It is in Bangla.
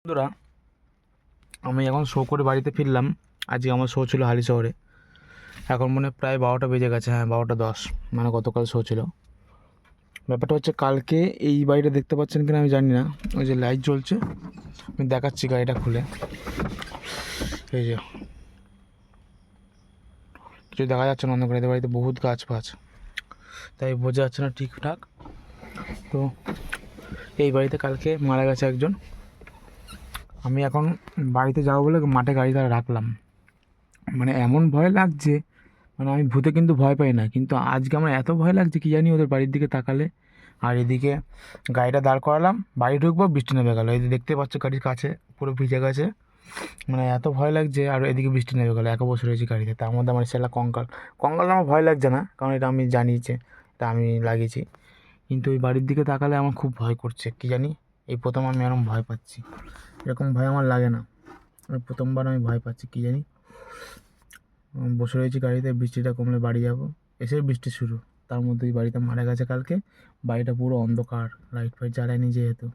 বন্ধুরা, আমি এখন শো করে বাড়িতে ফিরলাম। আজকে আমার শো ছিল হালিশহরে। এখন মনে হয় প্রায় 12টা বেজে গেছে। হ্যাঁ, 12টা 10, মানে গতকাল শো ছিল। ব্যাপারটা হচ্ছে, কালকে এই বাড়িটা দেখতে পাচ্ছেন কিনা আমি জানি না, ওই যে লাইট জ্বলছে, আমি দেখাচ্ছি গাড়িটা খুলে। এই যে কিছু দেখা যাচ্ছে না অন্ধকারে, বাড়িতে বহুত গাছ ফাছ, তাই বোঝা যাচ্ছে না ঠিকঠাক। তো এই বাড়িতে কালকে মারা গেছে একজন। আমি এখন বাড়িতে যাবো বলে মাঠে গাড়িটা রাখলাম। মানে এমন ভয় লাগছে, মানে আমি ভূতে কিন্তু ভয় পাই না, কিন্তু আজকে আমার এত ভয় লাগছে কি জানি ওদের বাড়ির দিকে তাকালে। আর এদিকে গাড়িটা দাঁড় করালাম, বাড়ি ঢুকবো, বৃষ্টি নেমে গেলো। এই যে দেখতে পাচ্ছ গাড়ির কাছে পুরো ভিজে গেছে। মানে এত ভয় লাগছে, আর এদিকে বৃষ্টি নেমে গেলো। এক বছর হয়েছে গাড়িতে, তার মধ্যে আমার সেলা কঙ্কাল কঙ্কাল আমার ভয় লাগছে না, কারণ এটা আমি জানিয়েছি, এটা আমি লাগিয়েছি। কিন্তু ওই বাড়ির দিকে তাকালে আমার খুব ভয় করছে কি জানি। এই প্রথম আমি এরকম ভয় পাচ্ছি, এরকম ভয় আমার লাগে না। আমি প্রথমবার আমি ভয় পাচ্ছি কি জানি। বসে রয়েছি গাড়িতে, বৃষ্টিটা কমলে বাড়ি যাব। এসে বৃষ্টি শুরু, তার মধ্যেই বাড়িতে মারা গেছে কালকে। বাড়িটা পুরো অন্ধকার, লাইট ফাইট জ্বালায়নি যেহেতু।